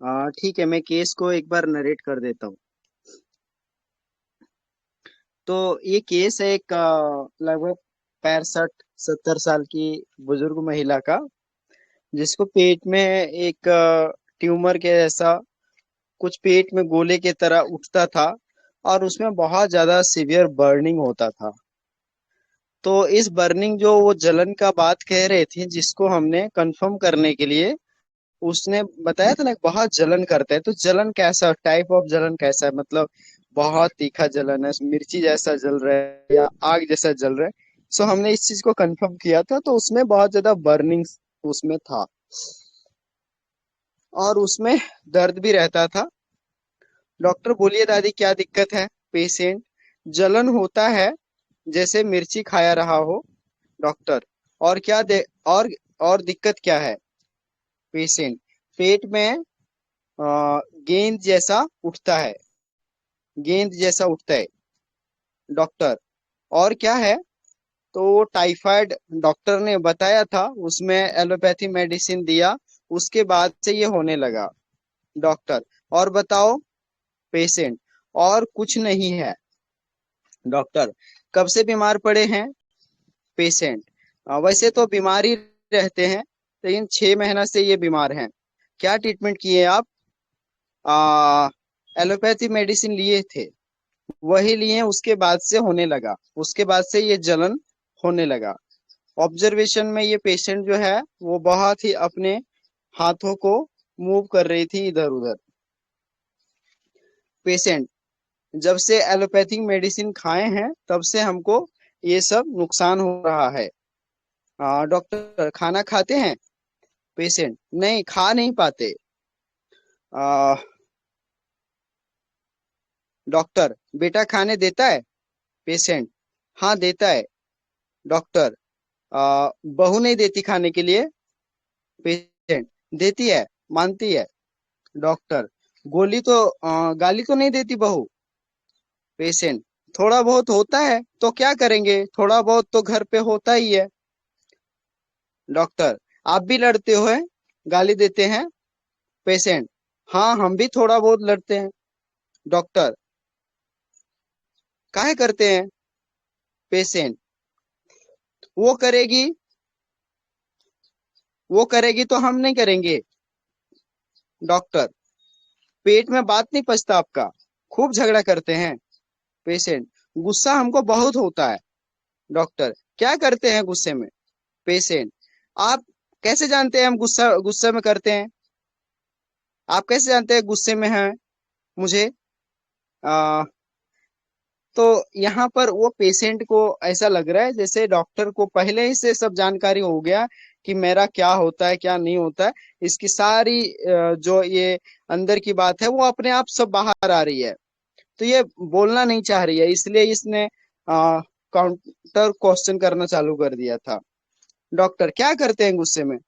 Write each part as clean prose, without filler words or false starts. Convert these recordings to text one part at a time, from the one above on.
ठीक है, मैं केस को एक बार नरेट कर देता हूँ। तो ये केस है एक लगभग 65-70 साल की बुजुर्ग महिला का, जिसको पेट में एक ट्यूमर के जैसा कुछ पेट में गोले के तरह उठता था, और उसमें बहुत ज्यादा सीवियर बर्निंग होता था। तो इस बर्निंग जो वो जलन का बात कह रहे थे, जिसको हमने कंफर्म करने के लिए उसने बताया था ना, बहुत जलन करता है। तो जलन कैसा, टाइप ऑफ जलन कैसा है, मतलब बहुत तीखा जलन है, मिर्ची जैसा जल रहा है या आग जैसा जल रहा है। सो हमने इस चीज को कंफर्म किया था, तो उसमें बहुत ज्यादा बर्निंग उसमें था, और उसमें दर्द भी रहता था। डॉक्टर बोलिए दादी क्या दिक्कत है। पेशेंट, जलन होता है जैसे मिर्ची खाया रहा हो। डॉक्टर, और क्या दे और दिक्कत क्या है। पेशेंट, पेट में गेंद जैसा उठता है, गेंद जैसा उठता है। डॉक्टर, और क्या है। तो वो टाइफाइड डॉक्टर ने बताया था, उसमें एलोपैथी मेडिसिन दिया, उसके बाद से ये होने लगा। डॉक्टर, और बताओ। पेशेंट, और कुछ नहीं है। डॉक्टर, कब से बीमार पड़े हैं। पेशेंट, वैसे तो बीमार ही रहते हैं, लेकिन 6 महीना से ये बीमार हैं। क्या ट्रीटमेंट किए आप। आ, एलोपैथी मेडिसिन लिए थे, वही लिए, उसके बाद से होने लगा, उसके बाद से ये जलन होने लगा। ऑब्जर्वेशन में ये पेशेंट जो है वो बहुत ही अपने हाथों को मूव कर रही थी इधर उधर। पेशेंट, जब से एलोपैथिक मेडिसिन खाए हैं तब से हमको ये सब नुकसान हो रहा है। डॉक्टर, खाना खाते हैं। पेशेंट, नहीं, खा नहीं पाते। आ, डॉक्टर, बेटा खाने देता है। पेशेंट, हाँ देता है। डॉक्टर, बहू नहीं देती खाने के लिए। पेशेंट, देती है, मानती है। डॉक्टर, गाली तो नहीं देती बहू। पेशेंट, थोड़ा बहुत होता है तो क्या करेंगे, थोड़ा बहुत तो घर पे होता ही है। डॉक्टर, आप भी लड़ते हो हैं, गाली देते हैं। पेशेंट, हाँ हम भी थोड़ा बहुत लड़ते हैं। डॉक्टर, काहे करते हैं। पेशेंट, वो करेगी वो करेगी तो हम नहीं करेंगे। डॉक्टर, पेट में बात नहीं पचता आपका, खूब झगड़ा करते हैं। पेशेंट, गुस्सा हमको बहुत होता है। डॉक्टर, क्या करते हैं गुस्से में। पेशेंट, आप कैसे जानते हैं हम गुस्सा गुस्से में करते हैं। आप कैसे जानते हैं गुस्से में हैं मुझे। आ, तो यहाँ पर वो पेशेंट को ऐसा लग रहा है जैसे डॉक्टर को पहले ही से सब जानकारी हो गया कि मेरा क्या होता है क्या नहीं होता है। इसकी सारी जो ये अंदर की बात है वो अपने आप सब बाहर आ रही है। तो ये बोलना नहीं चाह रही है, इसलिए इसने काउंटर क्वेश्चन करना चालू कर दिया था। डॉक्टर, क्या करते हैं गुस्से में।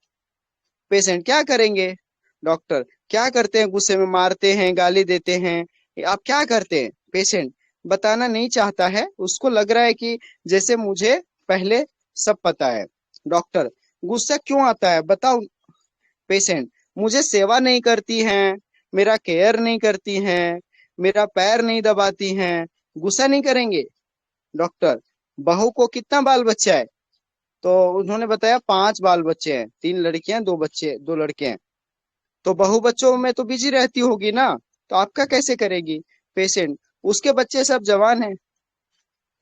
पेशेंट, क्या करेंगे। डॉक्टर, क्या करते हैं गुस्से में, मारते हैं, गाली देते हैं, आप क्या करते हैं। पेशेंट बताना नहीं चाहता है, उसको लग रहा है कि जैसे मुझे पहले सब पता है। डॉक्टर, गुस्सा क्यों आता है बताओ। पेशेंट, मुझे सेवा नहीं करती हैं, मेरा केयर नहीं करती हैं, मेरा पैर नहीं दबाती हैं, गुस्सा नहीं करेंगे। डॉक्टर, बहू को कितना बाल बच्चा है। तो उन्होंने बताया 5 बाल बच्चे हैं, 3 लड़कियां, 2 बच्चे, 2 लड़के हैं। तो बहू बच्चों में तो बिजी रहती होगी ना, तो आपका कैसे करेगी। पेशेंट, उसके बच्चे सब जवान हैं।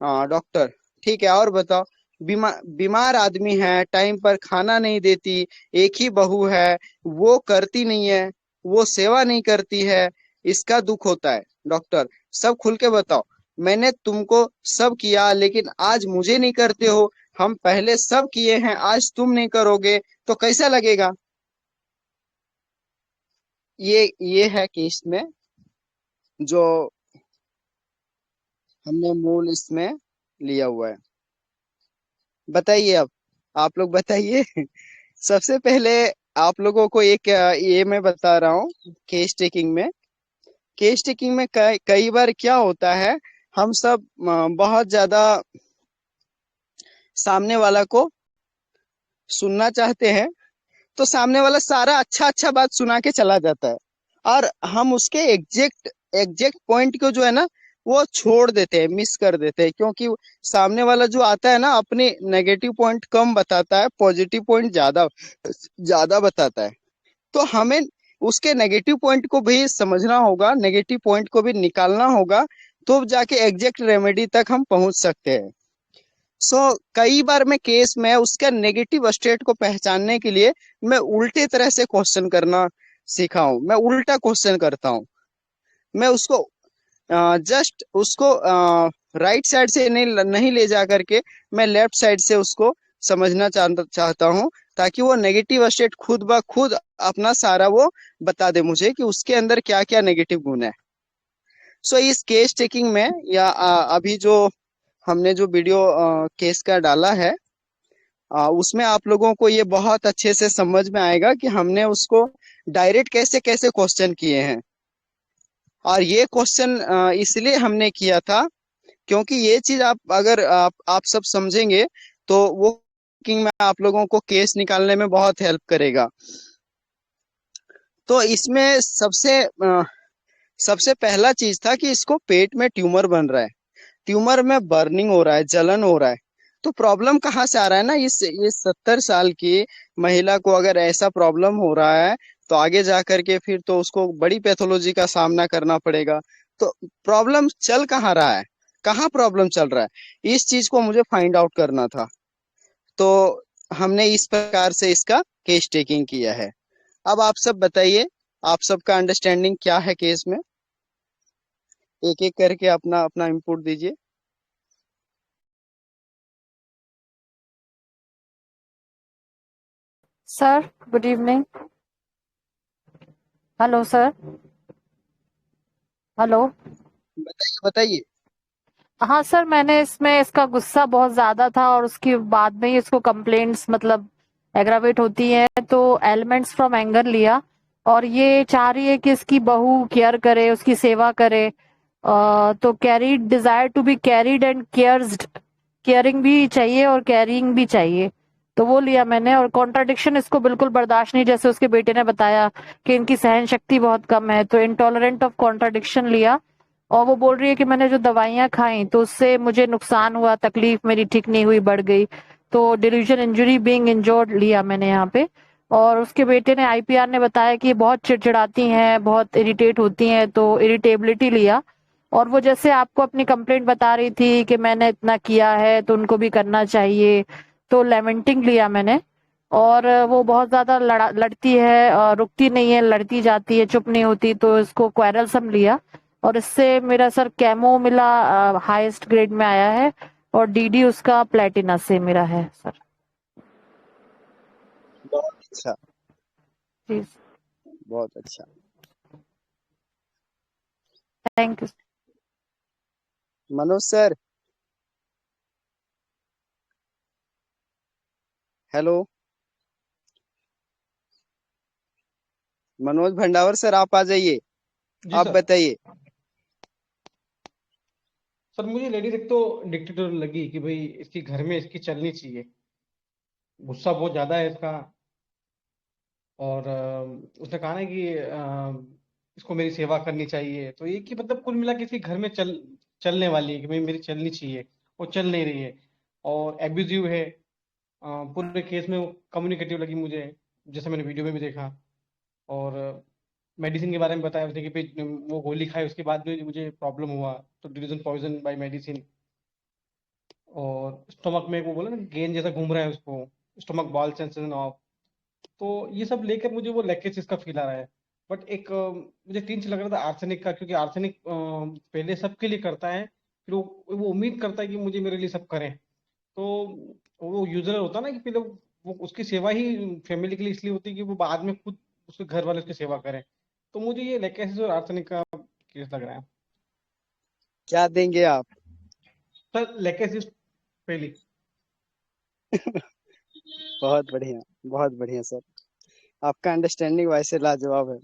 हाँ। डॉक्टर, ठीक है, और बताओ। बीमार आदमी है, टाइम पर खाना नहीं देती, एक ही बहू है, वो करती नहीं है, वो सेवा नहीं करती है, इसका दुख होता है। डॉक्टर, सब खुल के बताओ। मैंने तुमको सब किया, लेकिन आज मुझे नहीं करते हो। हम पहले सब किए हैं, आज तुम नहीं करोगे तो कैसा लगेगा। ये है केस में जो हमने मूल इसमें लिया हुआ है। बताइए अब, आप लोग बताइए। सबसे पहले आप लोगों को एक ये मैं बता रहा हूँ। केस टेकिंग में केस टेकिंग में कई बार क्या होता है, हम सब बहुत ज्यादा सामने वाला को सुनना चाहते हैं, तो सामने वाला सारा अच्छा अच्छा बात सुना के चला जाता है, और हम उसके एग्जैक्ट एग्जैक्ट पॉइंट को जो है ना वो छोड़ देते हैं, मिस कर देते हैं, क्योंकि सामने वाला जो आता है ना अपने नेगेटिव पॉइंट कम बताता है, पॉजिटिव पॉइंट ज्यादा ज्यादा बताता है। तो हमें उसके नेगेटिव पॉइंट को भी समझना होगा, नेगेटिव पॉइंट को भी निकालना होगा, तो जाके एग्जैक्ट रेमेडी तक हम पहुंच सकते हैं। सो कई बार मैं केस में उसका नेगेटिव स्टेट को पहचानने के लिए मैं उल्टे तरह से क्वेश्चन करना सीखा हूँ, मैं उल्टा क्वेश्चन करता हूँ। मैं उसको जस्ट उसको राइट साइड से नहीं नहीं ले जा करके मैं लेफ्ट साइड से उसको समझना चाहता हूँ, ताकि वो नेगेटिव स्टेट खुद ब खुद अपना सारा वो बता दे मुझे कि उसके अंदर क्या क्या नेगेटिव गुण है। सो इस केस टेकिंग में या अभी जो हमने जो वीडियो केस का डाला है, उसमें आप लोगों को ये बहुत अच्छे से समझ में आएगा कि हमने उसको डायरेक्ट कैसे कैसे क्वेश्चन किए हैं। और ये क्वेश्चन इसलिए हमने किया था क्योंकि ये चीज आप अगर आप सब समझेंगे तो वो कुकिंग में आप लोगों को केस निकालने में बहुत हेल्प करेगा। तो इसमें सबसे पहला चीज था कि इसको पेट में ट्यूमर बन रहा है, ट्यूमर में बर्निंग हो रहा है, जलन हो रहा है। तो प्रॉब्लम कहाँ से आ रहा है ना, इस 70 साल की महिला को अगर ऐसा प्रॉब्लम हो रहा है तो आगे जा करके फिर तो उसको बड़ी पैथोलॉजी का सामना करना पड़ेगा। तो प्रॉब्लम चल कहाँ रहा है, कहाँ प्रॉब्लम चल रहा है, इस चीज को मुझे फाइंड आउट करना था। तो हमने इस प्रकार से इसका केस टेकिंग किया है। अब आप सब बताइए, आप सबका अंडरस्टैंडिंग क्या है केस में, एक एक करके अपना अपना इनपुट दीजिए। Sir, good evening. Hello sir. Hello. बताइए बताइए। हाँ सर, मैंने इसमें इसका गुस्सा बहुत ज्यादा था और उसके बाद में ही इसको कंप्लेंट्स मतलब एग्रावेट होती है, तो एलिमेंट्स फ्रॉम एंगर लिया। और ये चाह रही है कि इसकी बहू केयर करे, उसकी सेवा करे। तो carried desire to be carried and caressed, caring भी चाहिए और कैरिंग भी चाहिए। तो वो लिया मैंने। और कॉन्ट्राडिक्शन इसको बिल्कुल बर्दाश्त नहीं, जैसे उसके बेटे ने बताया कि इनकी सहन शक्ति बहुत कम है, तो इंटॉलरेंट ऑफ कॉन्ट्राडिक्शन लिया। और वो बोल रही है कि मैंने जो दवाइयां खाई तो उससे मुझे नुकसान हुआ, तकलीफ मेरी ठीक नहीं हुई, बढ़ गई। तो डिल्यूजन इंजरी बीइंग इंजोर्ड लिया मैंने यहाँ पे। और उसके बेटे ने, आईपीआर ने बताया कि बहुत चिड़चिड़ाती हैं, बहुत इरिटेट होती हैं, तो इरिटेबिलिटी लिया। और वो जैसे आपको अपनी कंप्लेंट बता रही थी कि मैंने इतना किया है तो उनको भी करना चाहिए, तो लेमेंटिंग लिया मैंने। और वो बहुत ज्यादा लड़ती है, रुकती नहीं है, लड़ती जाती है, चुप नहीं होती, तो इसको क्वेरलसम लिया। और इससे मेरा सर कैमो मिला, हाईएस्ट ग्रेड में आया है। और डीडी उसका प्लेटिना से मेरा है सर। बहुत अच्छा, जी। बहुत अच्छा। Thank you. Manoj sir, hello. Manoj Bhandawar sir, आप आ जाइए, जी आप सर। बताइए। सर मुझे लेडीज एक तो डिक्टेटर लगी कि भाई इसकी घर में इसकी चलनी चाहिए। गुस्सा बहुत ज्यादा है इसका। और उसने कहा ना कि इसको मेरी सेवा करनी चाहिए, तो ये कि मतलब कुल मिला के इसके घर में चलने वाली है कि भाई मेरी चलनी चाहिए। वो चल नहीं रही है और एब्यूजिव है। पूरे केस में वो कम्युनिकेटिव लगी मुझे, जैसे मैंने वीडियो में भी देखा। और मेडिसिन के बारे में बताया उसने कि भाई वो गोली खाई उसके बाद में मुझे प्रॉब्लम हुआ, तो डिलीजन पॉइजन बाय मेडिसिन। और स्टमक में वो बोला ना गेंद जैसा घूम रहा है उसको, स्टमक बॉल सेंसेशन ऑफ। तो ये सब लेकर मुझे वो लेकेज इसका फील आ रहा है। बट एक मुझे टिंच लग रहा था आर्सेनिक का, क्योंकि आर्सेनिक पहले सबके लिए करता है, फिर वो उम्मीद करता है कि मुझे मेरे लिए सब करें। तो वो यूजर होता है ना कि पहले वो उसकी सेवा ही फैमिली के लिए इसलिए होती है कि वो बाद में खुद उसके घर वाले उसकी सेवा करें। तो मुझे ये लेकेसिस और आर्सेनिक का केस लग रहा है। क्या देंगे आप? सर लेकेसिस पहली। बहुत बढ़िया, बहुत बढ़िया सर। आपका अंडरस्टैंडिंग वैसे लाजवाब है,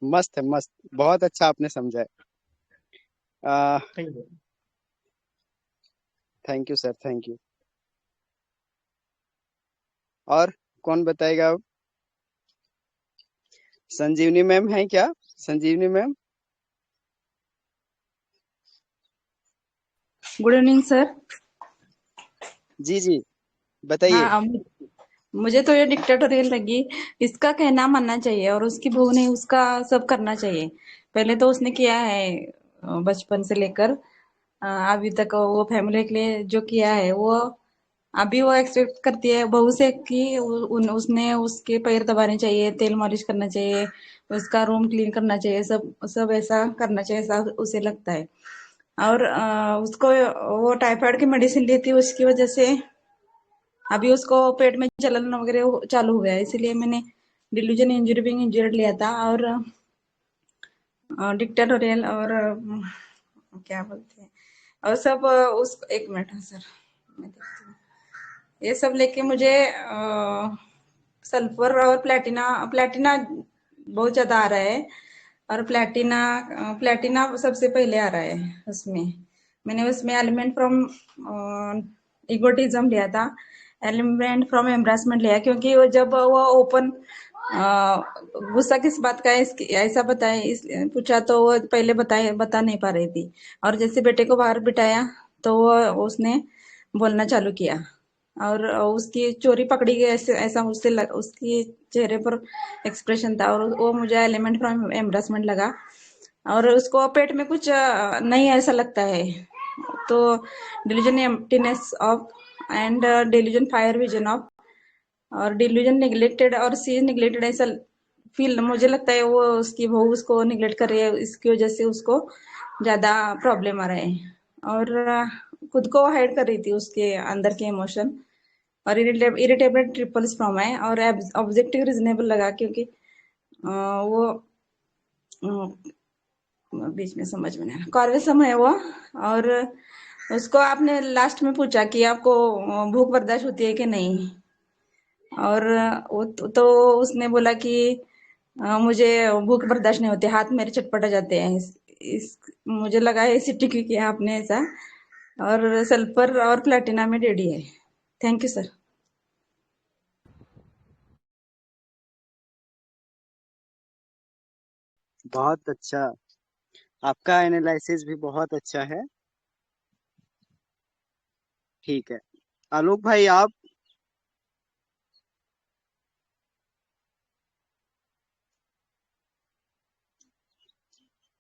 मस्त है, मस्त, बहुत अच्छा आपने समझा है। Thank you. Thank you sir, thank you. और कौन बताएगा अब? संजीवनी मैम है क्या? Sanjivani ma'am. Good evening sir. जी जी, बताइए। हाँ, मुझे तो ये डिक्टेटोरियल लगी। इसका कहना मानना चाहिए और उसकी बहू ने उसका सब करना चाहिए। पहले तो उसने किया है बचपन से लेकर अभी तक वो फैमिली के लिए जो किया है वो अभी वो एक्सपेक्ट करती है बहू से कि उसने उसके पैर दबाने चाहिए, तेल मालिश करना चाहिए, उसका रूम क्लीन करना चाहिए, सब सब ऐसा करना चाहिए, ऐसा उसे लगता है। और उसको वो टाइफाइड की मेडिसिन ली थी, उसकी वजह से अभी उसको पेट में जलन वगैरह चालू हो गया है, इसलिए मैंने डिल्यूजन इंजुरी बिंग इंजर्ड लिया था और डिक्टेटोरियल और क्या बोलते हैं और सब उस एक मिनट है सर, मैं देखती हूँ। ये सब लेके मुझे सल्फर और प्लेटिना प्लेटिना बहुत ज्यादा आ रहा है और प्लेटिना प्लेटिना सबसे पहले आ रहा है उसमें। मैंने उसमें एलिमेंट फ्रॉम इगोटिज्म लिया था, एलिमेंट फ्रॉम एम्ब्रासमेंट लिया, क्योंकि वो जब वो ओपन गुस्सा किस बात का है ऐसा बताए पूछा तो वो पहले बता नहीं पा रही थी। और जैसे बेटे को बाहर बिठाया तो वो उसने बोलना चालू किया और उसकी चोरी पकड़ी गई, ऐसे ऐसा उसकी चेहरे पर एक्सप्रेशन था और वो मुझे एलिमेंट फ्रॉम एम्ब्रासमेंट लगा। और उसको पेट में कुछ नहीं ऐसा लगता है। तो delusion emptiness of and delusion fire vision of और डिल्यूजन निगलेक्टेड और सी इज निगलेक्टेड ऐसा फील मुझे लगता है। वो उसकी बहू उसको निगलेक्ट कर रही है, इसकी वजह से उसको ज्यादा प्रॉब्लम आ रहा है और खुद को हाइड कर रही थी उसके अंदर के इमोशन। और इरिटेबल ट्रिपल्स फॉर्म है और ऑब्जेक्टिव रीजनेबल लगा, क्योंकि वो बीच में समझ में नहीं आया, कॉर्वेसम है वो। और उसको आपने लास्ट में पूछा कि आपको भूख बर्दाश्त होती है कि नहीं, और वो तो उसने बोला कि मुझे भूख बर्दाश्त नहीं होती, हाथ मेरे चटपटा जाते हैं। मुझे लगा है इसी टिक किया आपने ऐसा। और सल्फर और प्लेटिना में डेडी है। Thank you sir. बहुत अच्छा, आपका एनालिसिस भी बहुत अच्छा है। ठीक है, आलोक भाई आप।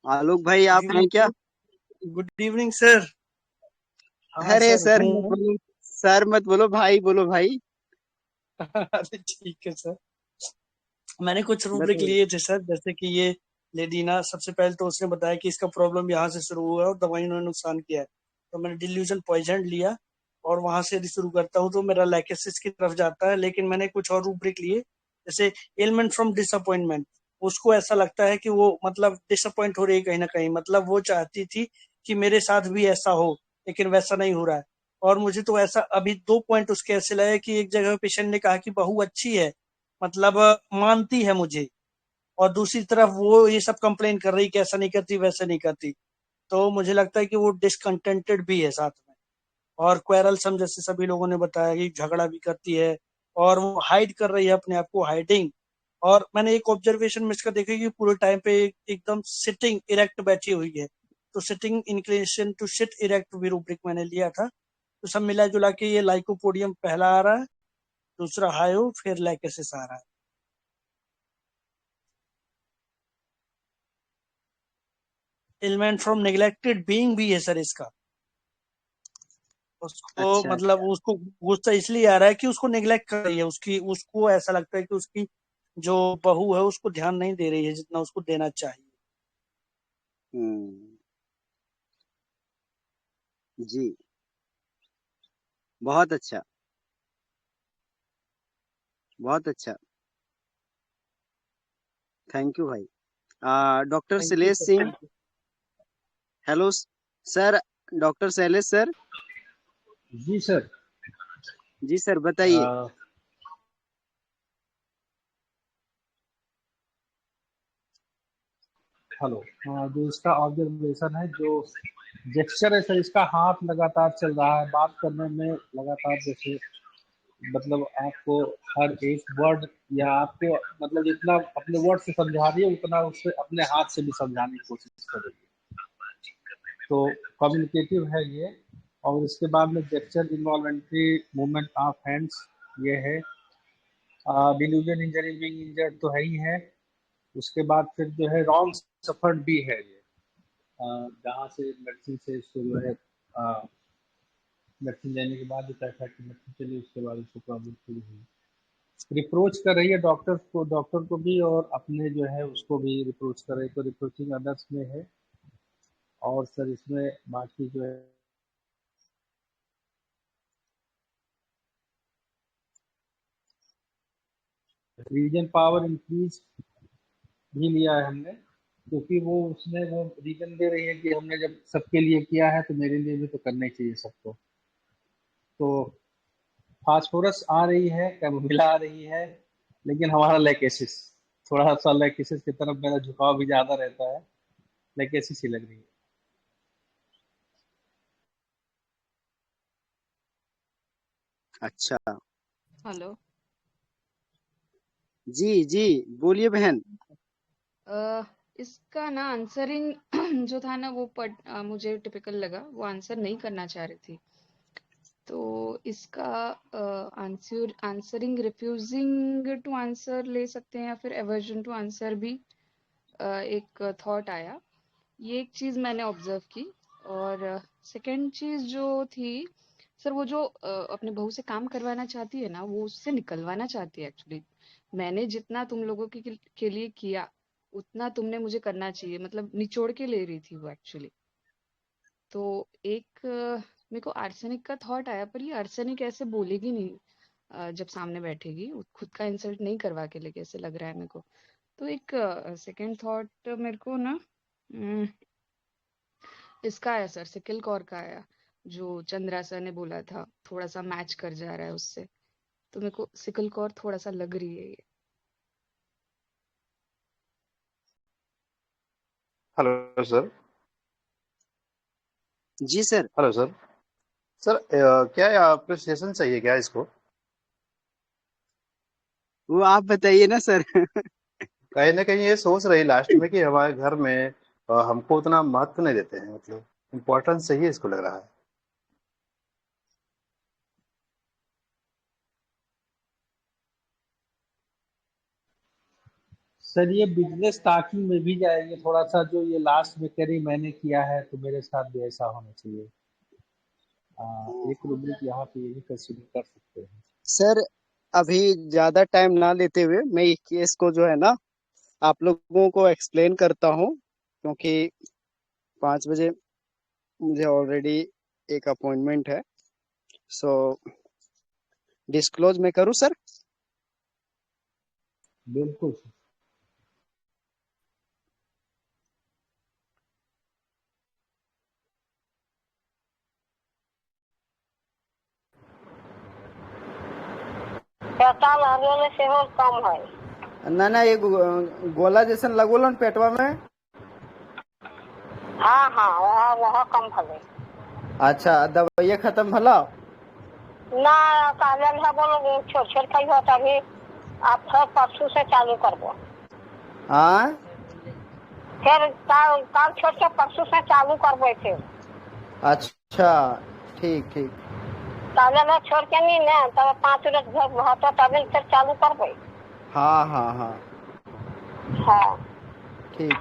आलोक भाई गुड आप हैं क्या? इवनिंग। Good evening sir. हाँ अरे सर सर मत हूँ। बोलो, सर मत बोलो, भाई बोलो भाई। अरे ठीक है सर। मैंने कुछ रूब्रिक बताइए। लिए थे सर, जैसे कि ये लेडीना, सबसे पहले तो उसने बताया कि इसका प्रॉब्लम यहाँ से शुरू हुआ है और दवाई ने नुकसान किया है, तो मैंने डिल्यूजन पॉइजन लिया और वहां से यदि शुरू करता हूँ तो मेरा लाइकेसिस की तरफ जाता है। लेकिन मैंने कुछ और रूब्रिक लिए, जैसे एलिमेंट फ्रॉम डिसअपॉइंटमेंट। उसको ऐसा लगता है कि वो मतलब डिसअपॉइंट हो रही है कहीं ना कहीं, मतलब वो चाहती थी कि मेरे साथ भी ऐसा हो, लेकिन वैसा नहीं हो रहा है। और मुझे तो ऐसा अभी 2 पॉइंट उसके ऐसे लगे कि एक जगह पेशेंट ने कहा कि बहू अच्छी है, मतलब मानती है मुझे, और दूसरी तरफ वो ये सब कंप्लेन कर रही कि ऐसा नहीं करती वैसा नहीं करती। तो मुझे लगता है कि वो डिसकंटेंटेड भी है साथ में, और क्वेरलसम जैसे सभी लोगों ने बताया कि झगड़ा भी करती है और वो हाइड कर रही है अपने आप को, हाइडिंग। और मैंने एक ऑब्जर्वेशन में इसका देखा कि पूरे टाइम पे एकदम सिटिंग इरेक्ट बैठी हुई है। तो sitting inclination to sit erect भी रूब्रिक मैंने लिया था। तो सब मिला जुला के ये लाइकोपोडियम पहला आ रहा है, दूसरा हायो, फिर लाइकेसिस आ रहा है। एलिमेंट फ्रॉम नेग्लेक्टेड बीइंग भी है सर इसका। उसको अच्छा मतलब अच्छा। उसको गुस्सा इसलिए आ रहा है कि उसको नेग्लेक्ट कर रही है, उसकी उसको ऐसा लगता है कि उसकी जो बहू है उसको ध्यान नहीं दे रही है जितना उसको देना चाहिए। हम्म। जी, बहुत अच्छा, बहुत अच्छा। थैंक यू भाई। Doctor thank you Shailesh sir, Singh. Thank you. Hello sir, doctor Shailesh sir. जी सर। जी सर, बताइए। हेलो। हाँ, जो इसका ऑब्जर्वेशन है, जो जेस्चर है सर, इसका हाथ लगातार चल रहा है, बात करने में लगातार जैसे मतलब आपको हर एक वर्ड, या आपको मतलब जितना अपने वर्ड से समझा रही है उतना उससे अपने हाथ से भी समझाने की कोशिश करेगी। तो कम्युनिकेटिव है ये। और इसके बाद में जेस्चर, इन्वॉल्वेंट्री मूवमेंट ऑफ हैंड्स, ये है। डिल्यूजन, इंजरी, बीइंग इंजर्ड तो है ही है। उसके बाद फिर जो है रॉन्ग सफर्ड भी है ये, जहाँ से मेडिसिन से इसको जो है मेडिसिन लेने के बाद जो टाइफाइड की मेडिसिन चली उसके बाद उसको प्रॉब्लम शुरू हुई। रिप्रोच कर रही है डॉक्टर को भी, और अपने जो है उसको भी रिप्रोच कर रही है। तो रिप्रोचिंग अदर्स में है। और सर इसमें बाकी जो है रीजन पावर इंक्रीज भी लिया है हमने, क्योंकि वो उसमें वो रीजन दे रही है कि हमने जब सबके लिए किया है तो मेरे लिए भी तो करना ही चाहिए सबको। तो फास्फोरस आ रही है, कैमोमिला आ रही है, लेकिन हमारा लैकेसिस, थोड़ा सा लैकेसिस की तरफ मेरा झुकाव भी ज्यादा रहता है। लैकेसिस ही लग रही है। अच्छा। हेलो। जी जी, बोलिए बहन। इसका ना आंसरिंग जो था ना वो मुझे टिपिकल लगा, वो आंसर नहीं करना चाह रही थी। तो इसका आंसरिंग रिफ्यूजिंग टू आंसर ले सकते हैं, या फिर एवर्जन टू आंसर भी एक थॉट आया। ये एक चीज मैंने ऑब्जर्व की। और सेकंड चीज जो थी, सर वो जो अपने बहू से काम करवाना चाहती है ना, वो उससे निकलवाना चाहती है एक्चुअली। मैंने जितना तुम लोगों के लिए किया उतना तुमने मुझे करना चाहिए, मतलब निचोड़ के ले रही थी वो एक्चुअली। तो एक मेरे को आर्सेनिक का थॉट आया, पर ये आर्सेनिक ऐसे बोलेगी नहीं जब सामने बैठेगी, खुद का इंसल्ट नहीं करवा के लेके, ऐसे लग रहा है मेरे को। तो एक सेकंड थॉट मेरे को ना इसका आया सर, सिकिल कौर का आया, जो चंद्रा सर ने बोला था, थोड़ा सा मैच कर जा रहा है उससे। तो मेरे को सिकिल कौर थोड़ा सा लग रही है ये। Hello sir. जी सर। Hello sir. सर क्या अप्रिसिएशन चाहिए क्या इसको? वो आप बताइए ना सर। कहीं ना कहीं ये सोच रही लास्ट में कि हमारे घर में हमको उतना महत्व नहीं देते हैं, मतलब इम्पोर्टेंस चाहिए इसको लग रहा है। सर ये बिजनेस टाकिंग में भी जाएंगे थोड़ा सा, जो ये लास्ट में करी मैंने किया है तो मेरे साथ भी ऐसा होना चाहिए। एक रुब्रिक यहाँ पे ये भी कंसिडर कर सकते हैं। सर, अभी ज्यादा टाइम ना लेते हुए मैं इस केस को जो है ना आप लोगों को एक्सप्लेन करता हूँ, क्योंकि 5 बजे मुझे ऑलरेडी एक अपॉइंटमेंट है। सो डिस्क्लोज मैं करूँ सर? बिल्कुल सर। पेटा लागले से हो कम है। ना ना, ये गोला जैसन लगोलन पेटवा में। हाँ हाँ वह कम भले। अच्छा, दवाइया खत्म भला? ना काजल है बोलो छोड़ छोड़ कही हो तभी आप फिर परसों से चालू कर दो। हाँ, फिर काल छोड़ के परसों से चालू करबे फिर। अच्छा ठीक ठीक। काजल है छोड़ के नहीं ना, तब 5 मिनट घर भाता तभी फिर चालू करबे। हाँ हाँ हाँ हाँ ठीक।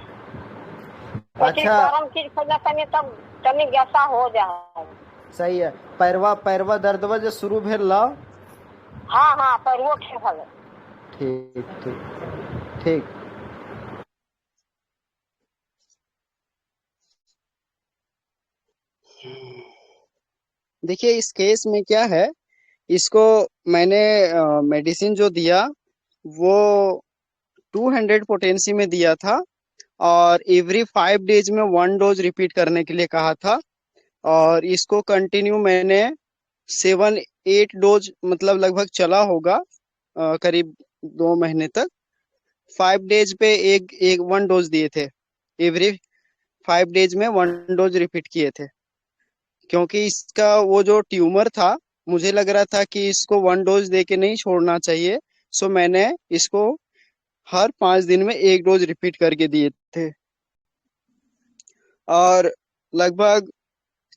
अच्छा गरम चीज खा तनी तब तनी गैसा हो जाए। सही है। पैरवा दर्दवा जो शुरू भेल ला? हाँ हाँ पर वो ठीक भले। ठीक ठीक ठीक। देखिए, इस केस में क्या है, इसको मैंने मेडिसिन जो दिया वो 200 पोटेंसी में दिया था, और एवरी 5 डेज में 1 डोज रिपीट करने के लिए कहा था। और इसको कंटिन्यू मैंने 7-8 डोज, मतलब लगभग चला होगा करीब 2 महीने तक। 5 डेज पे एक 1 डोज दिए थे, एवरी 5 डेज में 1 डोज रिपीट किए थे, क्योंकि इसका वो जो ट्यूमर था मुझे लग रहा था कि इसको 1 डोज दे के नहीं छोड़ना चाहिए। सो मैंने इसको हर 5 दिन में 1 डोज रिपीट करके दिए थे। और लगभग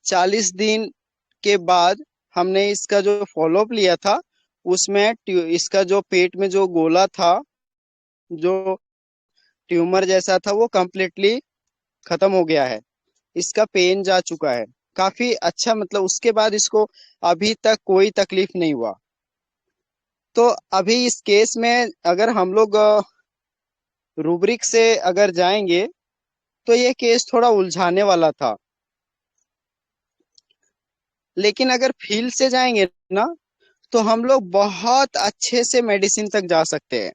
40 दिन के बाद हमने इसका जो फॉलोअप लिया था, उसमें इसका जो पेट में जो गोला था, जो ट्यूमर जैसा था, वो कम्प्लीटली खत्म हो गया है। इसका पेन जा चुका है काफी अच्छा, मतलब उसके बाद इसको अभी तक कोई तकलीफ नहीं हुआ। तो अभी इस केस में अगर हम लोग रूब्रिक से अगर जाएंगे तो ये केस थोड़ा उलझाने वाला था, लेकिन अगर फील्ड से जाएंगे ना तो हम लोग बहुत अच्छे से मेडिसिन तक जा सकते हैं।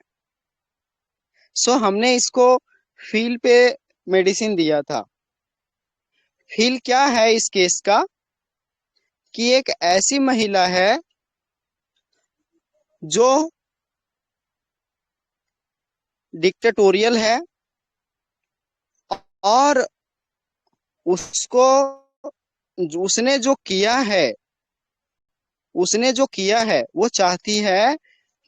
सो हमने इसको फील्ड पे मेडिसिन दिया था। फील्ड क्या है इस केस का कि एक ऐसी महिला है जो डिक्टेटोरियल है और उसको उसने जो किया है वो चाहती है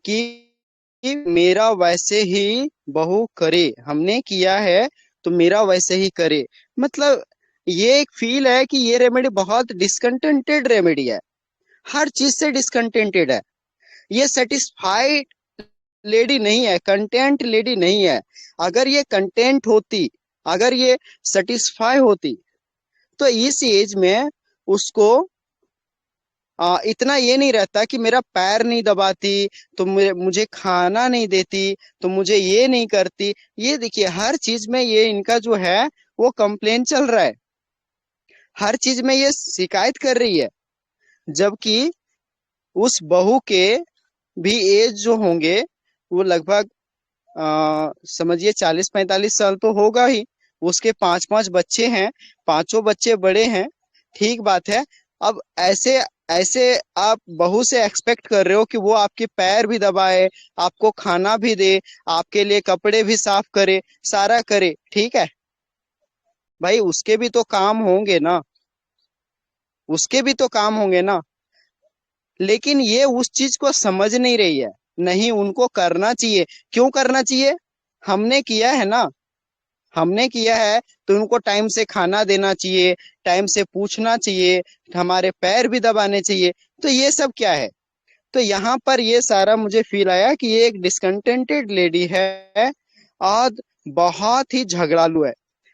कि मेरा वैसे ही बहू करे। हमने किया है तो मेरा वैसे ही करे। मतलब ये एक फील है कि ये रेमेडी बहुत डिसकंटेंटेड रेमेडी है, हर चीज से डिसकंटेंटेड है। ये सेटिस्फाइड लेडी नहीं है, कंटेंट लेडी नहीं है। अगर ये कंटेंट होती, अगर ये सेटिस्फाई होती तो इस एज में उसको इतना ये नहीं रहता कि मेरा पैर नहीं दबाती तो मुझे खाना नहीं देती तो मुझे ये नहीं करती। ये देखिए हर चीज में ये इनका जो है वो कंप्लेन चल रहा है, हर चीज में ये शिकायत कर रही है। जबकि उस बहू के भी एज जो होंगे वो लगभग समझिए 40-45 साल तो होगा ही। उसके 5-5 बच्चे हैं, पांचों बच्चे बड़े हैं, ठीक बात है। अब ऐसे ऐसे आप बहू से एक्सपेक्ट कर रहे हो कि वो आपके पैर भी दबाए, आपको खाना भी दे, आपके लिए कपड़े भी साफ करे, सारा करे, ठीक है भाई, उसके भी तो काम होंगे ना, उसके भी तो काम होंगे ना। लेकिन ये उस चीज को समझ नहीं रही है। नहीं, उनको करना चाहिए। क्यों करना चाहिए? हमने किया है ना, हमने किया है तो उनको टाइम से खाना देना चाहिए, टाइम से पूछना चाहिए, हमारे पैर भी दबाने चाहिए। तो ये सब क्या है? तो यहाँ पर ये सारा मुझे फील आया कि ये एक डिसकंटेंटेड लेडी है और बहुत ही झगड़ालू है।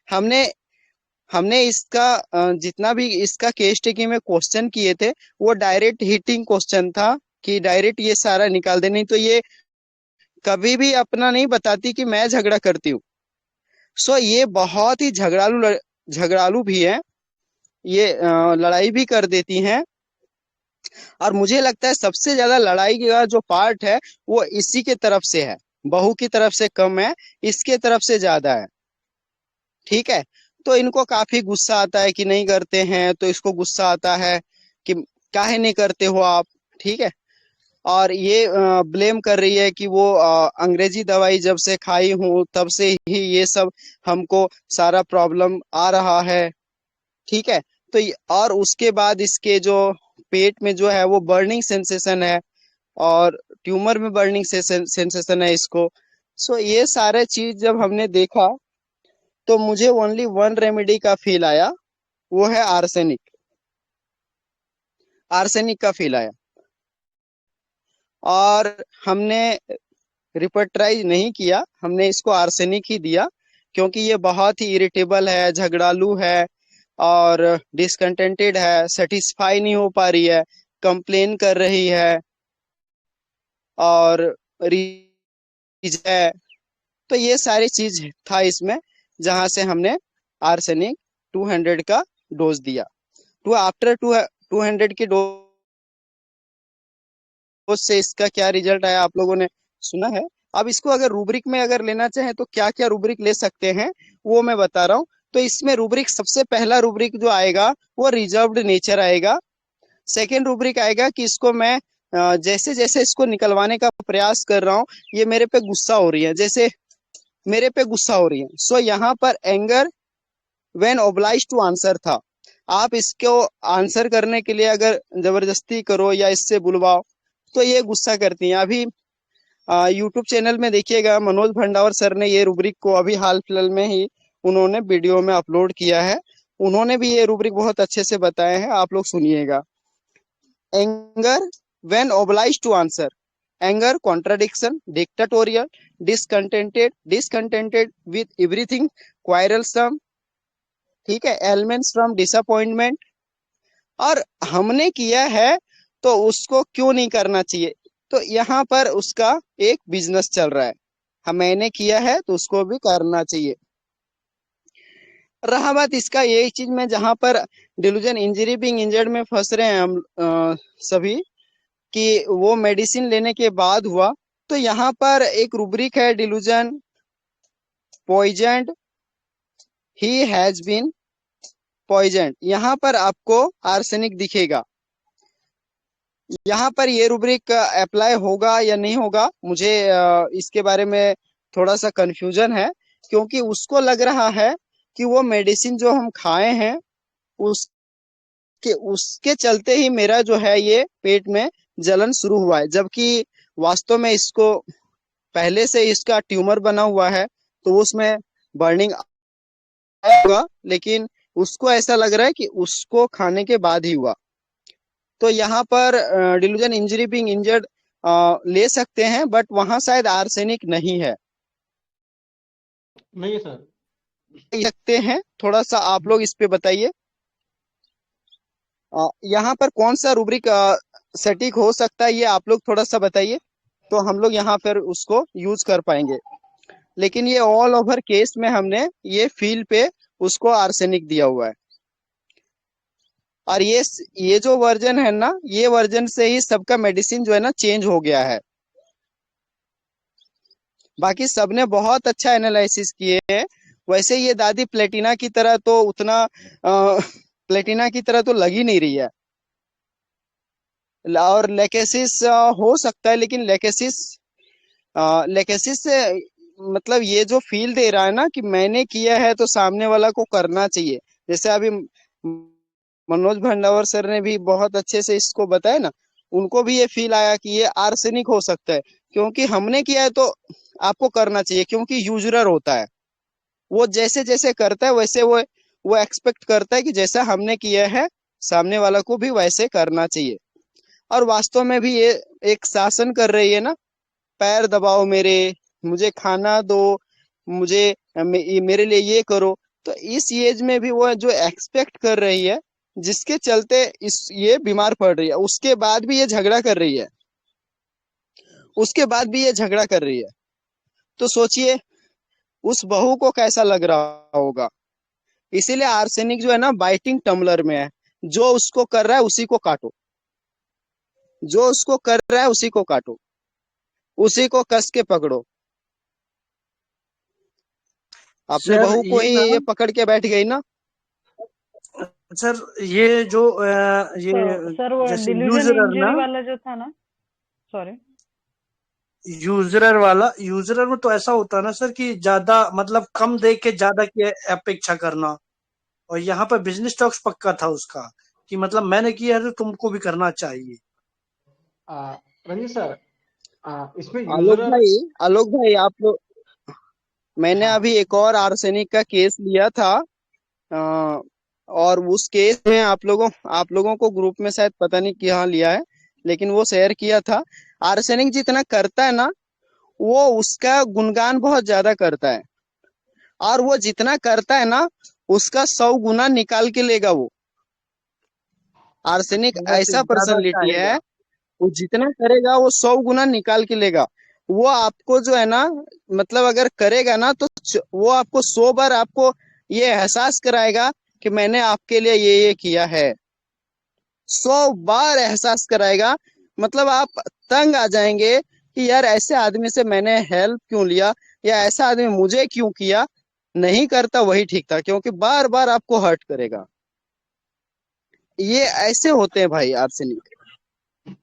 हमने हमने इसका जितना भी इसका केस टेकिंग में क्वेश्चन किए थे वो डायरेक्ट हिटिंग क्वेश्चन था कि डायरेक्ट ये सारा निकाल दे, नहीं तो ये कभी भी अपना नहीं बताती कि मैं झगड़ा करती हूँ। सो ये बहुत ही झगड़ालू भी है, ये लड़ाई भी कर देती हैं। और मुझे लगता है सबसे ज्यादा लड़ाई का जो पार्ट है वो इसी के तरफ से है, बहू की तरफ से कम है, इसके तरफ से ज्यादा है, ठीक है। तो इनको काफी गुस्सा आता है कि नहीं करते हैं, तो इसको गुस्सा आता है कि काहे नहीं करते हो आप, ठीक है। और ये ब्लेम कर रही है कि वो अंग्रेजी दवाई जब से खाई हूँ तब से ही ये सब हमको सारा प्रॉब्लम आ रहा है, ठीक है। तो और उसके बाद इसके जो पेट में जो है वो बर्निंग सेंसेशन है और ट्यूमर में बर्निंग सेंसेशन है इसको। सो ये सारे चीज जब हमने देखा तो मुझे ओनली वन रेमेडी का फील आया, वो है आर्सेनिक। आर्सेनिक का फील आया और हमने रिपर्टराइज नहीं किया, हमने इसको आर्सेनिक ही दिया क्योंकि ये बहुत ही इरिटेबल है, झगड़ालू है और डिसकंटेंटेड है, सेटिस्फाई नहीं हो पा रही है, कंप्लेन कर रही है और रीज है। तो ये सारी चीज था इसमें, जहां से हमने आर्सेनिक 200 का डोज दिया। तो आफ्टर 200 की डोज से इसका क्या रिजल्ट आया आप लोगों ने सुना है। अब इसको अगर रूब्रिक में अगर लेना चाहे तो क्या क्या रूब्रिक ले सकते हैं वो मैं बता रहा हूँ। तो इसमें रूब्रिक सबसे पहला रूब्रिक जो आएगा वो रिजर्व्ड नेचर आएगा। सेकेंड रूब्रिक आएगा कि इसको मैं जैसे जैसे इसको निकलवाने का प्रयास कर रहा हूँ ये मेरे पे गुस्सा हो रही है, जैसे मेरे पे गुस्सा हो रही है। सो यहाँ पर anger when obliged to answer था। आप इसको आंसर करने के लिए अगर जबरदस्ती करो या इससे बुलवाओ तो ये गुस्सा करती हैं। अभी यूट्यूब चैनल में देखिएगा, मनोज भंडावर सर ने ये रुब्रिक को अभी हाल फिलहाल में ही उन्होंने वीडियो में अपलोड किया है। उन्होंने भी ये रुब्रिक बहुत अच्छे से बताए हैं, आप लोग सुनिएगा। Anger when obliged to answer, anger contradiction, dictatorial, discontented with everything, quarrelsome, ठीक है, एलिमेंट्स फ्रॉम डिसअपॉइंटमेंट। और हमने किया है तो उसको क्यों नहीं करना चाहिए, तो यहाँ पर उसका एक बिजनेस चल रहा है। मैंने किया है तो उसको भी करना चाहिए। रहा बात इसका यही चीज में जहां पर डिल्यूजन इंजरी बीइंग इंजर्ड में फंस रहे हैं हम सभी, कि वो मेडिसिन लेने के बाद हुआ, तो यहाँ पर एक रूब्रिक है, डिल्यूजन पॉइजन्ड, ही हैज बीन पॉइजन्ड। यहाँ पर आपको आर्सेनिक दिखेगा। यहाँ पर ये रूब्रिक अप्लाई होगा या नहीं होगा, मुझे इसके बारे में थोड़ा सा कंफ्यूजन है, क्योंकि उसको लग रहा है कि वो मेडिसिन जो हम खाए हैं उसके चलते ही मेरा जो है ये पेट में जलन शुरू हुआ है, जबकि वास्तव में इसको पहले से इसका ट्यूमर बना हुआ है, तो उसमें बर्निंग होगा, लेकिन उसको ऐसा लग रहा है कि उसको खाने के बाद ही हुआ। तो यहाँ पर डिल्यूजन इंजरी बीइंग इंजर्ड ले सकते हैं, बट वहां शायद आर्सेनिक नहीं है। नहीं है सर। सकते हैं, थोड़ा सा आप लोग इस पे बताइए। यहाँ पर कौन सा रूब्रिक सटीक हो सकता है, ये आप लोग थोड़ा सा बताइए, तो हम लोग यहाँ पर उसको यूज कर पाएंगे। लेकिन ये ऑल ओवर केस में हमने ये फील पे उसको आर्सेनिक दिया हुआ है। और ये जो वर्जन है ना, ये वर्जन से ही सबका मेडिसिन जो है ना चेंज हो गया है। बाकी सबने बहुत अच्छा एनालिसिस किए हैं। वैसे ये दादी प्लेटिना की तरह तो उतना प्लेटिना की तरह तो लग ही नहीं रही है, और लेकेसिस हो सकता है, लेकिन लेकेसिस से मतलब ये जो फील दे रहा है ना कि मैंने किया है तो सामने वाला को करना चाहिए। जैसे अभी मनोज भंडावर सर ने भी बहुत अच्छे से इसको बताया ना, उनको भी ये फील आया कि ये आर्सेनिक हो सकता है, क्योंकि हमने किया है तो आपको करना चाहिए, क्योंकि यूजरर होता है वो, जैसे जैसे करता है वैसे वो एक्सपेक्ट करता है कि जैसा हमने किया है सामने वाला को भी वैसे करना चाहिए। और वास्तव में भी ये एक शासन कर रही है ना, पैर दबाओ मेरे, मुझे खाना दो, मेरे लिए ये करो। तो इस एज में भी वो जो एक्सपेक्ट कर रही है, जिसके चलते ये बीमार पड़ रही है, उसके बाद भी ये झगड़ा कर रही है, तो सोचिए उस बहू को कैसा लग रहा होगा। इसीलिए आर्सेनिक जो है ना बाइटिंग टम्बलर में है, जो उसको कर रहा है उसी को काटो, उसी को कस के पकड़ो। अपने बहू को ही ये पकड़ के बैठ गई ना। सर ये जो सर वो जैसे डिल्यूजन यूजरर इंजरी ना, वाला जो था ना, सॉरी, यूजरर में तो ऐसा होता है ना सर कि ज्यादा मतलब कम दे के ज्यादा की अपेक्षा करना, और यहाँ पर बिजनेस टॉक्स पक्का था उसका कि मतलब मैंने किया है तो तुमको भी करना चाहिए। रंजीत सर, इसमें आलोक यूजरर भाई आप लोग, मैंने हाँ अभी एक और आर्सेनिक का केस लिया था, और उस केस में आप लोगों को ग्रुप में शायद पता नहीं कहाँ लिया है, लेकिन वो शेयर किया था। आर्सेनिक जितना करता है ना, वो उसका गुणगान बहुत ज्यादा करता है, और वो जितना करता है ना उसका 100 गुना निकाल के लेगा। वो आर्सेनिक ऐसा ज्यादा पर्सनैलिटी है, चाहेगा। वो जितना करेगा वो 100 गुना निकाल के लेगा। वो आपको जो है ना, मतलब अगर करेगा ना तो वो आपको 100 बार आपको ये एहसास कराएगा कि मैंने आपके लिए ये किया है। 100 बार एहसास कराएगा, मतलब आप तंग आ जाएंगे कि यार ऐसे आदमी से मैंने हेल्प क्यों लिया, या ऐसा आदमी मुझे क्यों किया। नहीं करता वही ठीक था, क्योंकि बार बार आपको हर्ट करेगा। ये ऐसे होते हैं भाई आर्सेनिक।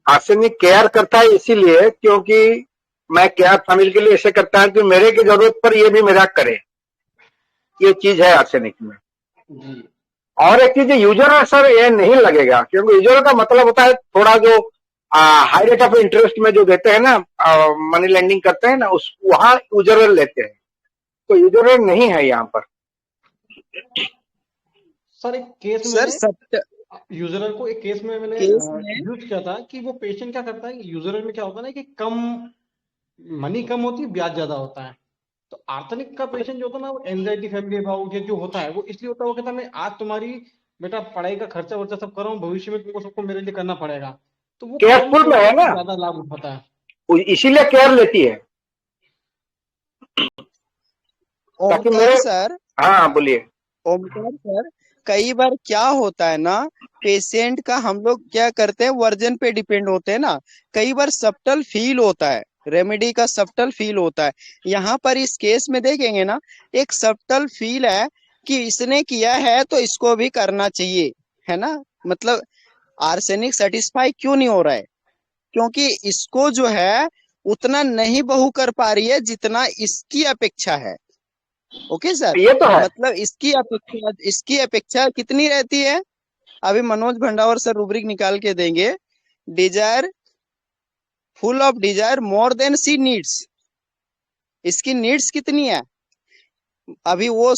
आर्सेनिक केयर करता है इसीलिए क्योंकि मैं केयर फैमिली के लिए ऐसे करता है कि मेरे की जरूरत पर ये भी मेरा करे, ये चीज है आर्सेनिक में। जी। और एक चीज यूजर सर ये नहीं लगेगा, क्योंकि यूजर का मतलब होता है थोड़ा जो हाई रेट ऑफ इंटरेस्ट में जो देते हैं ना, मनी लेंडिंग करते हैं ना, उस वहां यूजर लेते हैं, तो यूजर नहीं है यहाँ पर। सर एक केस सर मैंने यूजर को एक केस में मैंने केस में यूज किया था कि वो पेशेंट क्या करता है, यूजर में क्या होता है ना कि कम मनी कम होती है, ब्याज ज्यादा होता है। तो आर्सेनिक का पेशेंट जो होता है ना, वो एंजाइटी फैमिली अबाउट जो होता है वो इसलिए होता है, वो कहता है मैं आज तुम्हारी बेटा पढ़ाई का खर्चा वर्चा सब कर रहा हूँ, भविष्य में तुमको सबको मेरे लिए करना पड़ेगा, तो वो कम केयरफुल में है पैसे ना, में ज्यादा लाभ उठाता है। इसीलिए केयर लेती है ताकि ओमकार मेरे। सर, हाँ बोलिए। ओमकार सर, कई बार क्या होता है ना, पेशेंट का हम लोग क्या करते हैं, वर्जन पे डिपेंड होते हैं ना, कई बार सब्टल फील होता है, रेमेडी का सब्टल फील होता है। यहाँ पर इस केस में देखेंगे ना, एक सब्टल फील है कि इसने किया है तो इसको भी करना चाहिए, है ना। मतलब आर्सेनिक सेटिस्फाई क्यों नहीं हो रहा है, क्योंकि इसको जो है उतना नहीं बहू कर पा रही है जितना इसकी अपेक्षा है। ओके सर, ये तो है। मतलब इसकी अपेक्षा कितनी रहती है, अभी मनोज भंडावर सर रूब्रिक निकाल के देंगे, desire, full of desire more than see needs. इसकी नीड्स कितनी है, अभी वो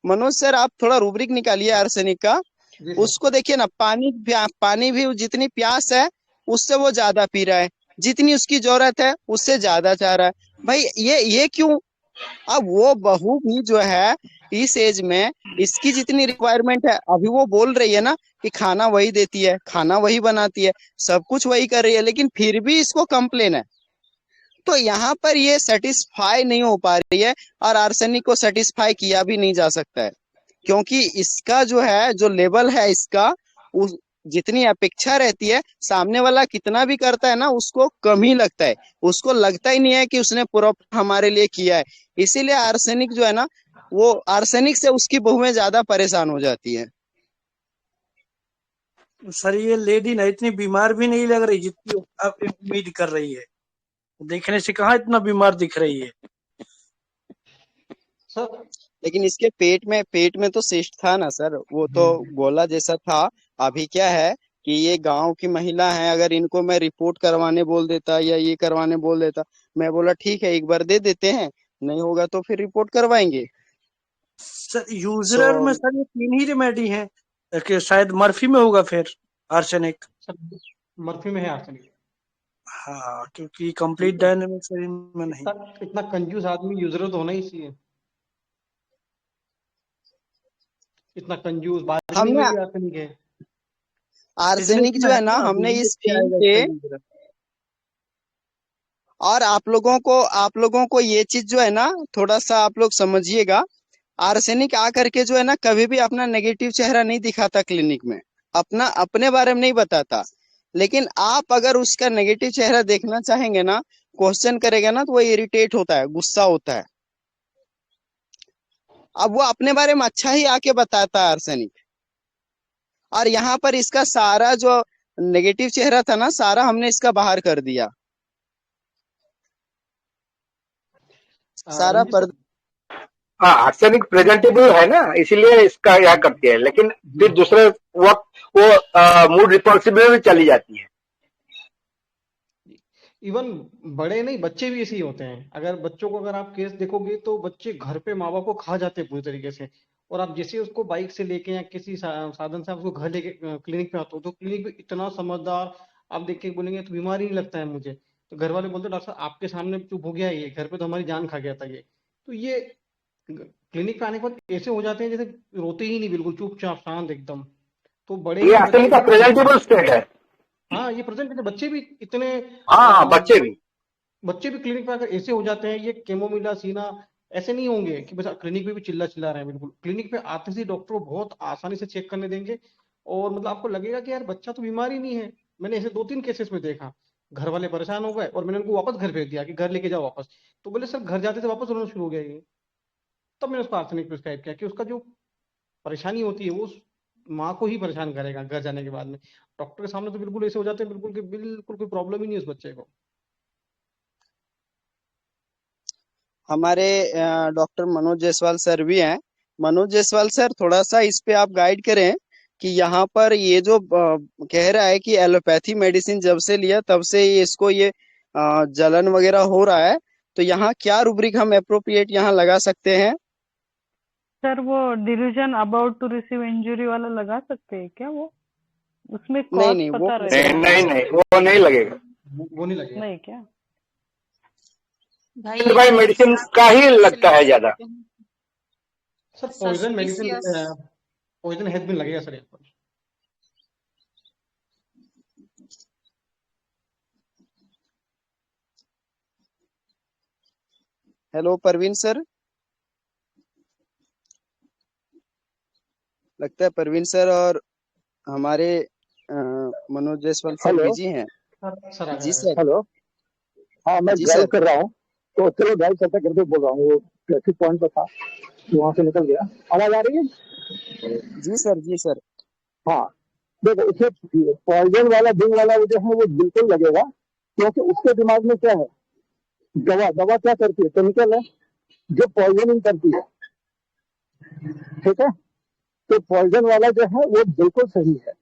मनोज सर आप थोड़ा रूब्रिक निकालिए आर्सेनिक का, जी सर। उसको देखिए ना, पानी भी जितनी प्यास है उससे वो ज्यादा पी रहा है, जितनी उसकी जरूरत है उससे ज्यादा चाह रहा है। भाई ये क्यों। अब वो बहू भी जो है इस एज में इसकी जितनी रिक्वायरमेंट है, अभी वो बोल रही है ना कि खाना वही देती है, खाना वही बनाती है, सब कुछ वही कर रही है, लेकिन फिर भी इसको कंप्लेन है। तो यहाँ पर ये सेटिस्फाई नहीं हो पा रही है, और आर्सेनिक को सेटिस्फाई किया भी नहीं जा सकता है, क्योंकि इसका जो है, जो लेवल है इसका, उस जितनी अपेक्षा रहती है, सामने वाला कितना भी करता है ना उसको कम ही लगता है, उसको लगता ही नहीं है कि उसने पूरा हमारे लिए किया है। इसीलिए आर्सेनिक जो है ना, वो आर्सेनिक से उसकी बहुएं ज्यादा परेशान हो जाती है। सर ये लेडी ना इतनी बीमार भी नहीं लग रही जितनी आप उम्मीद कर रही है, देखने से कहाँ इतना बीमार दिख रही है। सर लेकिन इसके पेट में तो सिस्ट था ना सर, वो तो गोला जैसा था। अभी क्या है कि ये गांव की महिला है, अगर इनको मैं रिपोर्ट करवाने बोल देता या ये करवाने बोल देता, मैं बोला ठीक है एक बार दे देते हैं, नहीं होगा तो फिर रिपोर्ट करवाएंगे। सर सो यूजरल में सर ये 3 ही रेमेडी हैं कि शायद मर्फी में होगा फिर आर्सेनिक। सर मर्फी में है आर्सेनिक। हाँ क्योंकि कंप्लीट डायनेमिक शरीर में नहीं। सर इतना कंजूस आदमी यूजर तो होना ही चाहिए, इतना कंजूस बार्गेनिंग में हमने भी आर्सेनिक है। बिजनेस आर्सेनिक में जो है है ना, ना, हमने बिजनेस इस से फील्ड आएगा पे, इसका यूजर। और आप लोगों को ये चीज जो है ना, थोड़ा सा आप लोग समझिएगा, आर्सेनिक आकर के जो है ना कभी भी अपना नेगेटिव चेहरा नहीं दिखाता क्लिनिक में, अपना अपने बारे में नहीं बताता। लेकिन आप अगर उसका नेगेटिव चेहरा देखना चाहेंगे ना, क्वेश्चन करेगा ना, तो वो इरिटेट होता है, गुस्सा होता है। अब वो अपने बारे में अच्छा ही आके बताता है आर्सेनिक, और यहाँ पर इसका सारा जो नेगेटिव चेहरा था ना, सारा हमने इसका बाहर कर दिया, सारा रंजीत सर, हाँ आर्सेनिक प्रेजेंटेबल है ना, इसीलिए इसका यह करती है, लेकिन फिर दूसरे वक्त वो मूड रिस्पॉन्सिबिलिटी में चली जाती है। इवन बड़े नहीं बच्चे भी ऐसे ही होते हैं। अगर बच्चों को अगर आप केस देखोगे तो बच्चे घर पे माँ बाप को खा जाते हैं पूरी तरीके से, और आप जैसे उसको बाइक से लेके या किसी साधन से आप उसको घर लेके क्लिनिक पे आते हो, तो क्लिनिक में इतना समझदार आप देख के बोलेंगे तो बीमार ही नहीं लगता है मुझे, तो घर वाले बोलते हैं डॉक्टर साहब आपके सामने चुप हो गया है, ये घर पे तो हमारी जान खा गया था ये। तो ये क्लिनिक पे आने के बाद ऐसे हो जाते हैं जैसे रोते ही नहीं, बिल्कुल चुपचाप शांत एकदम। तो बड़े ये भी बच्चे आर्सेनिक का भी प्रेजेंटेबल स्टेट है। हाँ ये प्रेजेंट है, बच्चे भी इतने हाँ बच्चे भी। बच्चे भी क्लिनिक पे आकर ऐसे हो जाते हैं, ये केमोमिला सीना ऐसे नहीं होंगे कि बस क्लिनिक पे भी चिल्ला चिल्ला रहे हैं। बिल्कुल क्लिनिक पे आते ही डॉक्टर को बहुत आसानी से चेक करने देंगे, और मतलब आपको लगेगा कि यार बच्चा तो बीमार ही नहीं है। मैंने ऐसे 2-3 केसेस में देखा, घर वाले परेशान हो गए और मैंने उनको वापस घर भेज दिया कि घर लेके जाओ वापस, तो बोले सर घर जाते थे वापस रोना शुरू हो गया ये। तब मैंने उसको आर्सेनिक प्रिस्क्राइब किया कि उसका जो परेशानी होती है वो उस माँ को ही परेशान करेगा घर जाने के बाद में। डॉक्टर के सामने तो बिल्कुल ऐसे हो जाते हैं बिल्कुल कि बिल्कुल कोई प्रॉब्लम ही नहीं है उस बच्चे को। हमारे डॉक्टर मनोज जायसवाल सर भी हैं, मनोज जायसवाल सर, थोड़ा सा इस पे आप गाइड करें कि यहाँ पर ये जो कह रहा है कि एलोपैथी मेडिसिन जब से लिया तब से इसको ये जलन वगैरह हो रहा है, तो यहाँ क्या रूब्रिक हम अप्रोप्रिएट यहाँ लगा सकते हैं? सर वो delusion about to receive injury वाला लगा सकते हैं क्या? वो उसमें नहीं कॉज नहीं, वो पता नहीं रहेगा नहीं नहीं, वो नहीं लगेगा। वो नहीं लगेगा। नहीं क्या? भाई भाई मेडिसिन का ही लगता है ज्यादा। Sir poison medicine, suspicious poison has been लगेगा सर यहाँ पर। हेलो परवीन सर, लगता है परवीन सर और हमारे Manoj Jaiswal sir hello busy हैं। सर आ जी गया। सर। हेलो, हाँ मैं जी ड्राइव सर। कर रहा हूँ, तो चलो ड्राइव करते करते बोल रहा हूँ। वो ट्रैफिक पॉइंट पर था, वहां से निकल गया। आवाज आ रही है? जी सर। जी सर। हाँ देखो, उसे पॉइजन वाला बिंग वाला वो जो है वो बिल्कुल लगेगा, क्योंकि उसके दिमाग में क्या है, दवा क्या करती है, केमिकल है जो पॉइजनिंग करती है, ठीक है। तो पॉइजन वाला जो है वो बिल्कुल सही है,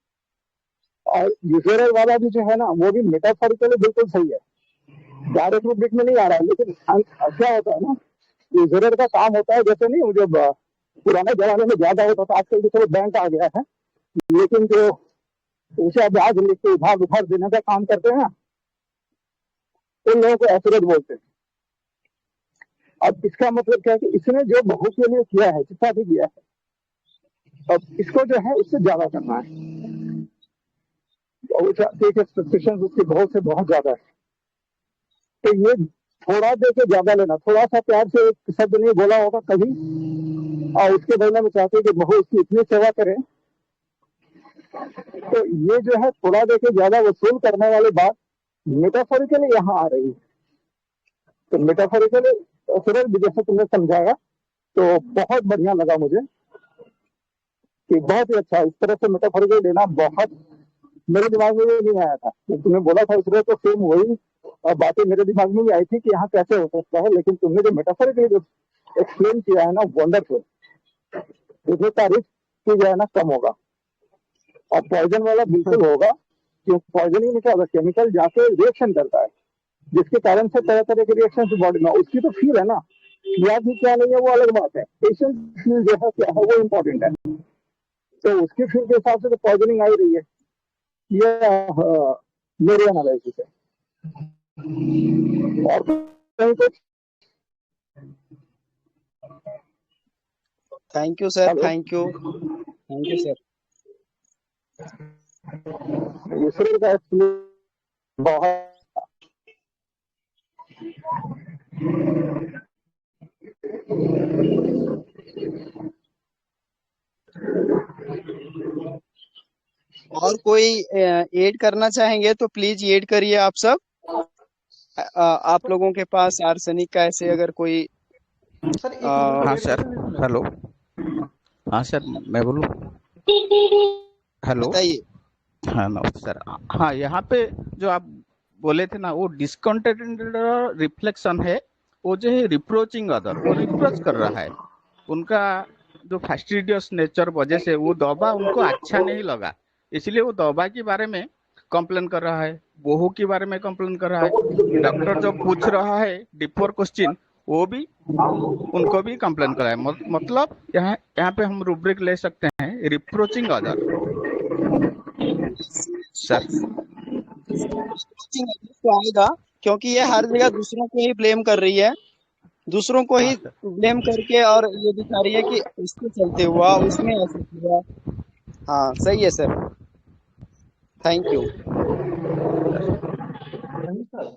और यूजरल वाला भी जो है ना वो भी मेटाफोरिकली बिल्कुल सही है। डायरेक्ट रूप में नहीं आ रहा है, लेकिन क्या होता है ना, यूजरल का काम होता है, जैसे नहीं वो जो पुराने जमाने में ज्यादा होता था, आजकल तो बैंक आ गया है, लेकिन जो उसे ब्याज लिख के उधार देने का काम करते हैं ना, उन लोगों को एसुरेट बोलते हैं। अब इसका मतलब क्या है कि इसने जो बहू के लिए किया है, जितना भी किया है, अब इसको जो है उससे ज्यादा करना है, और एक्सपेक्टेशन उसकी बहुत से बहुत ज्यादा है। तो ये थोड़ा दे के ज्यादा लेना, थोड़ा सा प्यार से एक शब्द नहीं बोला होगा कभी, और उसके बदले में चाहते हैं कि बहू उसकी इतनी सेवा करे, तो ये जो है थोड़ा दे के ज्यादा वसूल करने वाली बात मेटाफोरिकली यहाँ आ रही है। तो मेटाफोरिकली सूरज जैसे तुमने समझाया तो बहुत बढ़िया लगा मुझे, कि बहुत ही अच्छा, इस तरह से मेटाफोरिकली लेना बहुत मेरे दिमाग में भी नहीं आया था। जब तुमने बोला था इसलिए तो सेम वही बातें मेरे दिमाग में भी आई थी कि यहाँ कैसे हो सकता है, लेकिन तुमने जो मेटाफोरिकली जो एक्सप्लेन किया है ना, वंडरफुल। इसमें तारीफ की जाए ना कम होगा। और पॉइजन वाला बिल्कुल होगा, क्योंकि पॉइजनिंग में क्या होगा, केमिकल जाके रिएक्शन करता है, जिसके कारण से तरह तरह के रिएक्शन बॉडी में, उसकी तो फील है ना, क्या भी क्या नहीं है वो अलग बात है, पेशेंट फील जो है क्या है वो इम्पोर्टेंट है। तो उसकी फील के हिसाब से तो पॉइजनिंग आ ही रही है, ये मेरी एनालिसिस है। और कहीं कुछ? Thank you sir, thank you sir. दूसरे का बहुत और कोई ऐड करना चाहेंगे तो प्लीज ऐड करिए आप सब। आप लोगों के पास आर्सेनिक का ऐसे अगर कोई सर एक हाँ मिनट सर, हेलो, हाँ सर मैं बोलूँ? हेलो, बताइए। हाँ नमस्ते सर। हाँ, यहाँ पे जो आप बोले थे ना, वो डिस्कंटेंटेड रिफ्लेक्शन है, वो जो है रिप्रोचिंग अदर, वो रिप्रोच कर रहा है। उनका जो फास्टिडियस नेचर वजह से वो दवा उनको अच्छा नहीं लगा, इसलिए वो दवा के बारे में कंप्लेन कर रहा है, बहू के बारे में कंप्लेन कर रहा है। डॉक्टर जो पूछ रहा है डिफर क्वेश्चन, वो भी उनको भी कंप्लेन करा है। मतलब यहाँ पे हम रूब्रिक ले सकते हैं रिप्रोचिंग अदर सर। तो आएगा, क्योंकि ये हर जगह दूसरों को ही ब्लेम कर रही है, दूसरों को ही ब्लेम करके, और ये दिखा रही है कि इसके चलते हुआ, उसने ऐसे किया। हाँ सही है सर, थैंक यू। सर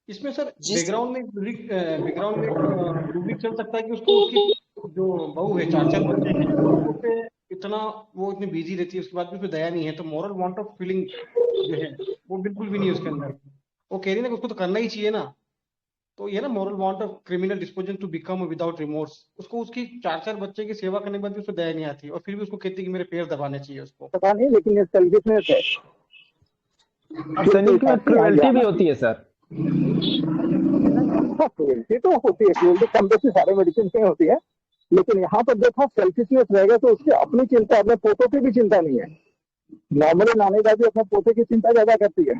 इसमें सर जी सर। बैकग्राउंड में रूब्रिक चल सकता है कि उसको उसकी जो बहू है, 4 बच्चे हैं, उन पे इतना वो इतनी बिजी रहती है, उसके बाद भी उस पे दया नहीं है, तो मॉरल वांट ऑफ फीलिंग जो है वो बिल्कुल भी नहीं है उसके अंदर। वो कह रही है ना कि उसको तो करना ही चाहिए ना, तो ये ना moral want of criminal disposition to become without remorse. उसको उसकी 4 बच्चे की सेवा करने के बाद भी उसको दया नहीं आती, और फिर भी उसको कहती है कि मेरे पैर दबाने चाहिए उसको। पता नहीं, लेकिन ये सेल्फिशनेस है। आर्सेनिक में क्रुएल्टी भी होती है सर। क्रुएल्टी तो होती है, क्रुएल्टी कम बेसी सारे मेडिसिन में होती है, लेकिन यहाँ पर देखा सेल्फिशनेस रहेगा तो उसकी अपनी चिंता, अपने पोतों की भी चिंता नहीं है। नॉर्मली नानी दादी अपने पोते की चिंता ज्यादा करती है।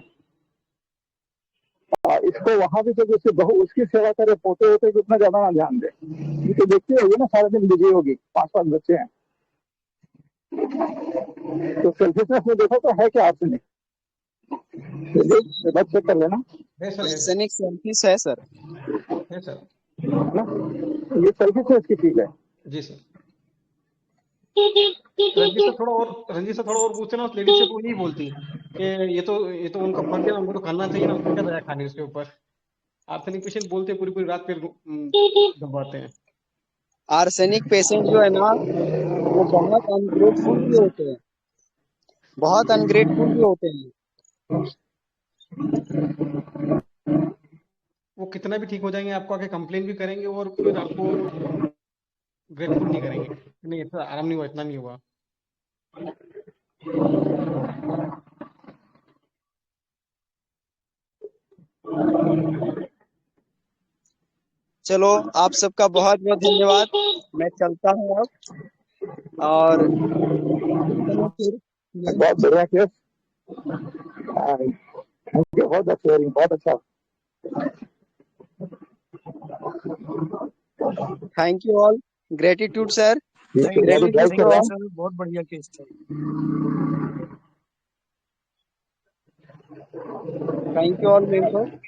इसको वहां भी जब उसकी बहू उसकी सेवा करे, पोते होते उतना ज्यादा ना ध्यान दे, क्योंकि देखती होगी ना सारा दिन बिजी होगी, 5 बच्चे हैं। तो सेल्फिशनेस में देखो तो है क्या आपसे नहीं, बात चेक कर लेना। है सर, है सर, आर्सेनिक सेल्फिश है सर। है सर। ना ये सेल्फिशनेस की चीज है। जी सर। रंजीत सर थोड़ा और पूछते ना, उस लेडी से तो नहीं बोलती कि ये तो उनका फर्ज है, उनको तो करना चाहिए ना, उसमें क्या दया खानी उसके ऊपर। आर्सेनिक पेशेंट बोलते पूरी पूरी रात फिर दबाते हैं। आर्सेनिक पेशेंट जो है ना, वो बहुत अनग्रेटफुल भी होते हैं, बहुत अनग्रेटफुल भी होते हैं। वो कितना भी ठीक हो जाएंगे, आपको आके कंप्लेन भी करेंगे और फिर आपको ग्रेटफुल नहीं करेंगे, नहीं इतना आराम नहीं हुआ, इतना नहीं हुआ। चलो, आप सबका बहुत बहुत धन्यवाद। मैं चलता हूँ अब, और फिर बहुत बढ़िया केस, बहुत अच्छा, बहुत अच्छा। Thank you all, gratitude sir, thank you gratitude. Sir, बहुत बढ़िया केस था। Thank you all member.